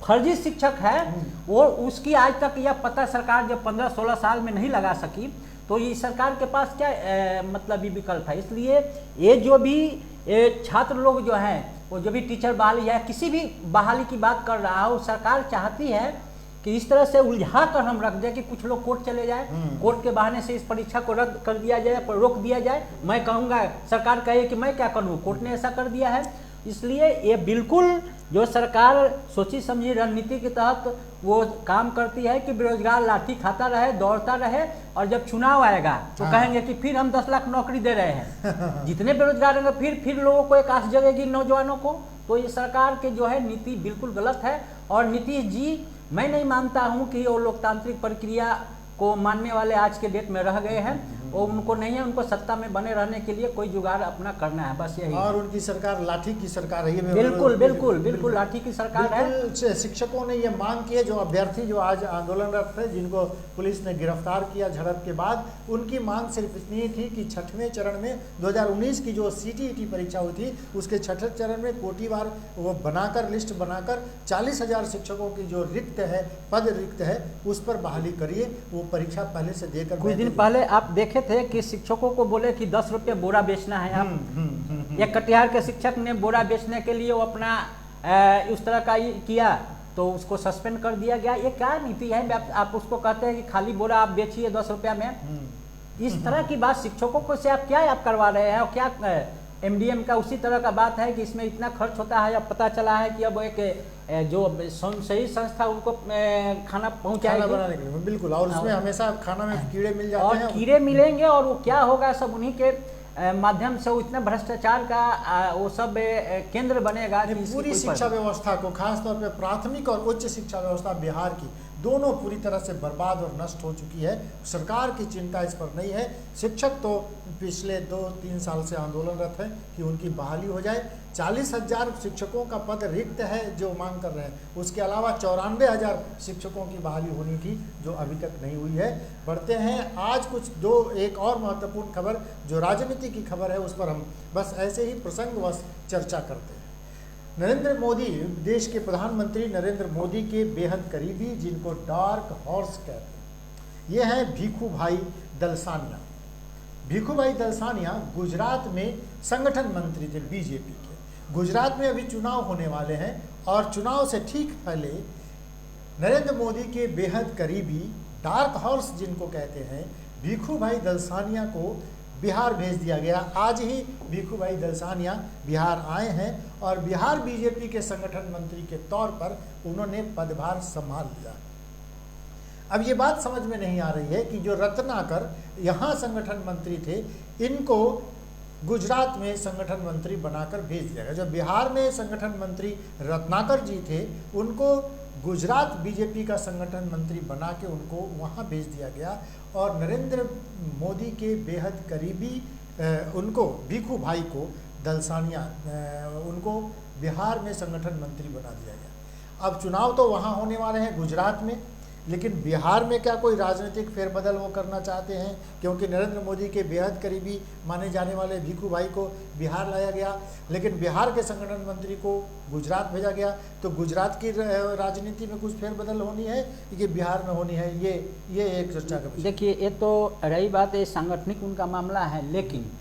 S2: फर्जी शिक्षक है वो, उसकी आज तक यह पता सरकार जब 15-16 साल में नहीं लगा सकी, तो ये सरकार के पास क्या मतलब ये विकल्प है। इसलिए ये जो भी छात्र लोग जो हैं, वो जो भी टीचर बहाली है, किसी भी बहाली की बात कर रहा हो, सरकार चाहती है कि इस तरह से उलझा कर हम रख दें कि कुछ लोग कोर्ट चले जाए, कोर्ट के बहाने से इस परीक्षा को रद्द कर दिया जाए, रोक दिया जाए। मैं कहूँगा, सरकार कहे कि मैं क्या करूँ, कोर्ट ने ऐसा कर दिया है। इसलिए ये बिल्कुल जो सरकार सोची समझी रणनीति के तहत वो काम करती है कि बेरोजगार लाठी खाता रहे, दौड़ता रहे, और जब चुनाव आएगा तो कहेंगे कि फिर हम 10 लाख नौकरी दे रहे हैं। जितने बेरोजगार होंगे फिर लोगों को एक आस जगेगी, नौजवानों को। तो ये सरकार के जो है नीति बिल्कुल गलत है। और नीतीश जी, मैं नहीं मानता हूँ कि वो लोकतांत्रिक प्रक्रिया को मानने वाले आज के डेट में रह गए हैं। वो उनको नहीं है, उनको सत्ता में बने रहने के लिए कोई जुगाड़ अपना करना है, बस यही।
S1: और उनकी सरकार लाठी की सरकार है।
S2: बिल्कुल बिल्कुल बिल्कुल लाठी की सरकार है।
S1: शिक्षकों ने ये मांग की है, जो अभ्यर्थी जो आज आंदोलनरत थे, जिनको पुलिस ने गिरफ्तार किया झड़प के बाद, उनकी मांग सिर्फ इतनी थी कि 6वें चरण में 2019 की जो CTET परीक्षा हुई थी, उसके 6ठे चरण में कोटिवार वो बनाकर, लिस्ट बनाकर 40,000 शिक्षकों की जो रिक्त है, पद रिक्त है, उस पर बहाली करिए। वो परीक्षा पहले से देकर,
S2: कुछ दिन पहले आप देखे थे कि शिक्षकों को बोले कि 10 रुपये बोरा बेचना है आप। एक कटिहार के शिक्षक ने बोरा बेचने के लिए वो अपना उस तरह का किया, तो उसको सस्पेंड कर दिया गया। ये क्या नीति है? आप उसको कहते हैं कि खाली बोरा आप बेचिए 10 रुपया में। इस तरह की बात शिक्षकों को से आप क्या करवा रहे हैं? और क्या MDM का उसी तरह का बात है कि इसमें इतना खर्च होता है। अब पता चला है कि अब एक जो सही संस्था उनको खाना पहुंचाएगी।
S1: बिल्कुल, और उसमें हमेशा खाना में कीड़े मिल जाते हैं,
S2: और कीड़े मिलेंगे, और वो क्या होगा, सब उन्हीं के माध्यम से इतना भ्रष्टाचार का वो सब केंद्र बनेगा।
S1: पूरी शिक्षा व्यवस्था को, खासतौर पे प्राथमिक और उच्च शिक्षा व्यवस्था बिहार की दोनों पूरी तरह से बर्बाद और नष्ट हो चुकी है। सरकार की चिंता इस पर नहीं है। शिक्षक तो पिछले 2-3 साल से आंदोलनरत है कि उनकी बहाली हो जाए। 40,000 शिक्षकों का पद रिक्त है जो मांग कर रहे हैं। उसके अलावा 94,000 शिक्षकों की बहाली होनी थी, जो अभी तक नहीं हुई है। बढ़ते हैं आज एक और महत्वपूर्ण खबर, जो राजनीति की खबर है, उस पर हम बस ऐसे ही प्रसंगवश चर्चा करते हैं। नरेंद्र मोदी, देश के प्रधानमंत्री नरेंद्र मोदी के बेहद करीबी, जिनको डार्क हॉर्स कहते हैं, ये हैं भीखू भाई दलसानिया। भीखू भाई दलसानिया गुजरात में संगठन मंत्री थे बीजेपी के। गुजरात में अभी चुनाव होने वाले हैं और चुनाव से ठीक पहले नरेंद्र मोदी के बेहद करीबी, डार्क हॉर्स जिनको कहते हैं, भीखू भाई दलसानिया को बिहार भेज दिया गया। आज ही भीखू भाई दलसानिया बिहार आए हैं और बिहार बीजेपी के संगठन मंत्री के तौर पर उन्होंने पदभार संभाल लिया। अब ये बात समझ में नहीं आ रही है कि जो रत्नाकर यहाँ संगठन मंत्री थे, इनको गुजरात में संगठन मंत्री बनाकर भेज दिया गया। जो बिहार में संगठन मंत्री रत्नाकर जी थे, उनको गुजरात बीजेपी का संगठन मंत्री बना के उनको वहाँ भेज दिया गया और नरेंद्र मोदी के बेहद करीबी उनको भीखू भाई को दलसानिया उनको बिहार में संगठन मंत्री बना दिया गया। अब चुनाव तो वहाँ होने वाले हैं गुजरात में, लेकिन बिहार में क्या कोई राजनीतिक फेरबदल वो करना चाहते हैं? क्योंकि नरेंद्र मोदी के बेहद करीबी माने जाने वाले भीखू भाई को बिहार लाया गया, लेकिन बिहार के संगठन मंत्री को गुजरात भेजा गया। तो गुजरात की राजनीति में कुछ फेरबदल होनी है कि बिहार में होनी है, ये एक चर्चा का विषय।
S2: देखिए, ये तो रही बात है सांगठनिक उनका मामला है, लेकिन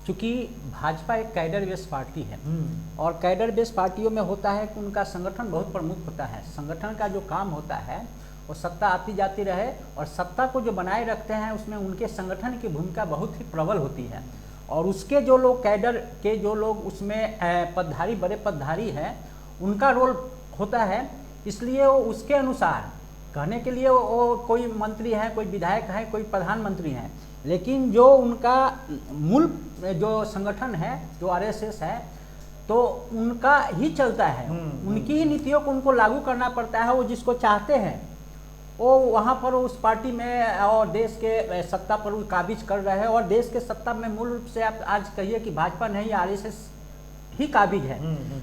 S2: चूँकि भाजपा एक कैडर बेस्ड पार्टी है और कैडर बेस्ड पार्टियों में होता है कि उनका संगठन बहुत प्रमुख होता है। संगठन का जो काम होता है वो सत्ता आती जाती रहे और सत्ता को जो बनाए रखते हैं उसमें उनके संगठन की भूमिका बहुत ही प्रबल होती है। और उसके जो लोग कैडर के जो लोग उसमें पदधारी, बड़े पदधारी हैं, उनका रोल होता है। इसलिए वो उसके अनुसार कहने के लिए वो कोई मंत्री है, कोई विधायक है, कोई प्रधानमंत्री हैं, लेकिन जो उनका मूल जो संगठन है, जो आरएसएस है, तो उनका ही चलता है, उनकी ही नीतियों को उनको लागू करना पड़ता है। वो जिसको चाहते हैं वो वहाँ पर उस पार्टी में और देश के सत्ता पर वो काबिज कर रहे हैं। और देश के सत्ता में मूल रूप से आप आज कहिए कि भाजपा नहीं, आरएसएस ही काबिज है।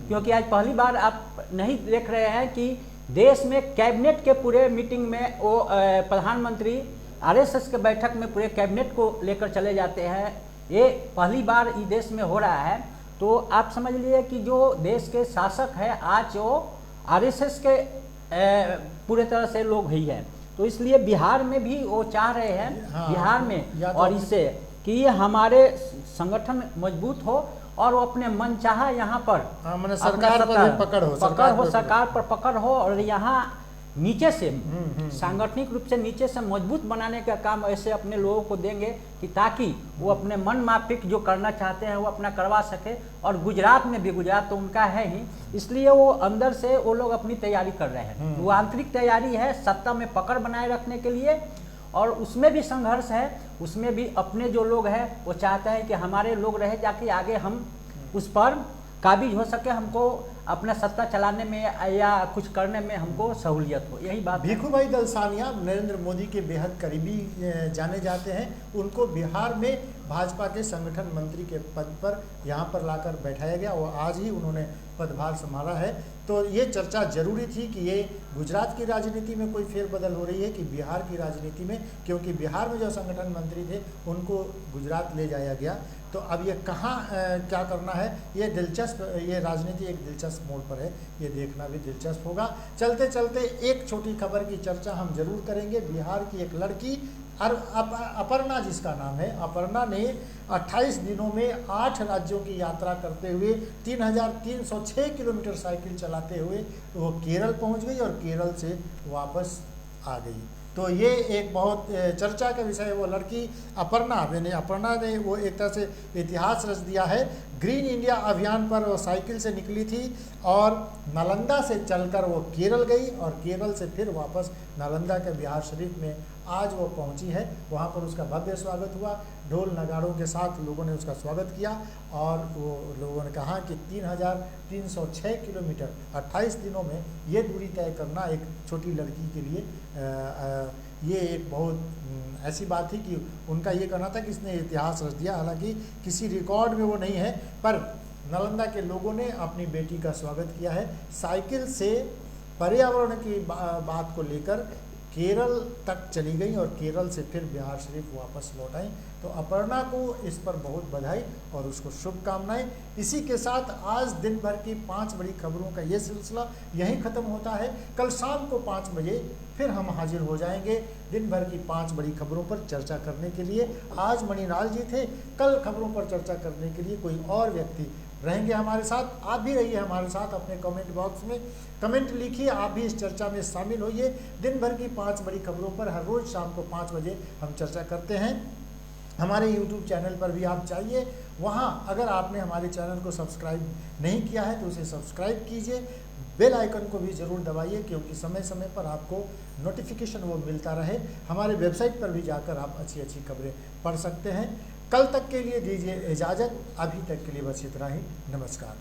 S2: क्योंकि आज पहली बार आप नहीं देख रहे हैं कि देश में कैबिनेट के पूरे मीटिंग में वो प्रधानमंत्री आरएसएस के बैठक में पूरे कैबिनेट को लेकर चले जाते हैं। ये पहली बार इस देश में हो रहा है। तो आप समझ लिए कि जो देश के शासक है आज वो आरएसएस के पूरे तरह से लोग ही हैं। तो इसलिए बिहार में भी वो चाह रहे हैं, हाँ, बिहार में और इससे कि ये हमारे संगठन मजबूत हो और वो अपने मन चाहा यहाँ पर
S1: सरकार पर पकड़ हो,
S2: सरकार पर पकड़ हो और यहाँ नीचे से सांगठनिक रूप से नीचे से मजबूत बनाने का काम ऐसे अपने लोगों को देंगे कि ताकि वो अपने मन माफिक जो करना चाहते हैं वो अपना करवा सके। और गुजरात में भी, गुजरात तो उनका है ही, इसलिए वो अंदर से वो लोग अपनी तैयारी कर रहे हैं। वो आंतरिक तैयारी है सत्ता में पकड़ बनाए रखने के लिए, और उसमें भी संघर्ष है। उसमें भी अपने जो लोग हैं वो चाहते हैं कि हमारे लोग रहे जाके आगे हम उस पर काबिज हो सके, हमको अपना सत्ता चलाने में या कुछ करने में हमको सहूलियत हो। यही बात।
S1: भीखू भाई दलसानिया नरेंद्र मोदी के बेहद करीबी जाने जाते हैं। उनको बिहार में भाजपा के संगठन मंत्री के पद पर यहाँ पर लाकर बैठाया गया और आज ही उन्होंने पदभार संभाला है। तो ये चर्चा जरूरी थी कि ये गुजरात की राजनीति में कोई फेरबदल हो रही है कि बिहार की राजनीति में, क्योंकि बिहार में जो संगठन मंत्री थे उनको गुजरात ले जाया गया। तो अब ये कहाँ क्या करना है, ये दिलचस्प, ये राजनीति एक दिलचस्प मोड़ पर है, ये देखना भी दिलचस्प होगा। चलते चलते एक छोटी खबर की चर्चा हम जरूर करेंगे। बिहार की एक लड़की अपर्णा जिसका नाम है, अपर्णा ने 28 दिनों में 8 राज्यों की यात्रा करते हुए 3306 किलोमीटर साइकिल चलाते हुए वो केरल पहुंच गई और केरल से वापस आ गई। तो ये एक बहुत चर्चा का विषय है। वो लड़की अपर्णा ने वो एक तरह से इतिहास रच दिया है। ग्रीन इंडिया अभियान पर वो साइकिल से निकली थी और नालंदा से चलकर वो केरल गई और केरल से फिर वापस नालंदा के बिहार शरीफ में आज वो पहुंची है। वहाँ पर उसका भव्य स्वागत हुआ, ढोल नगाड़ों के साथ लोगों ने उसका स्वागत किया और वो लोगों ने कहा कि 3306 किलोमीटर 28 दिनों में ये दूरी तय करना एक छोटी लड़की के लिए ये एक बहुत ऐसी बात थी कि उनका ये कहना था कि इसने इतिहास रच दिया। हालांकि किसी रिकॉर्ड में वो नहीं है, पर नालंदा के लोगों ने अपनी बेटी का स्वागत किया है। साइकिल से पर्यावरण की बात को लेकर केरल तक चली गई और केरल से फिर बिहार शरीफ वापस लौट आई। तो अपर्णा को इस पर बहुत बधाई और उसको शुभकामनाएं। इसी के साथ आज दिन भर की 5 बड़ी खबरों का ये सिलसिला यहीं ख़त्म होता है। कल शाम को 5 बजे फिर हम हाजिर हो जाएंगे दिन भर की 5 बड़ी खबरों पर चर्चा करने के लिए। आज मणिलाल जी थे, कल खबरों पर चर्चा करने के लिए कोई और व्यक्ति रहेंगे हमारे साथ। आप भी रहिए हमारे साथ, अपने कमेंट बॉक्स में कमेंट लिखिए, आप भी इस चर्चा में शामिल होइए। दिन भर की 5 बड़ी खबरों पर हर रोज़ शाम को 5 बजे हम चर्चा करते हैं। हमारे YouTube चैनल पर भी आप जाइए, वहाँ अगर आपने हमारे चैनल को सब्सक्राइब नहीं किया है तो उसे सब्सक्राइब कीजिए, बेल आइकन को भी ज़रूर दबाइए क्योंकि समय समय पर आपको नोटिफिकेशन वो मिलता रहे। हमारे वेबसाइट पर भी जाकर आप अच्छी अच्छी खबरें पढ़ सकते हैं। कल तक के लिए दीजिए इजाज़त, अभी तक के लिए बस इतना ही। नमस्कार।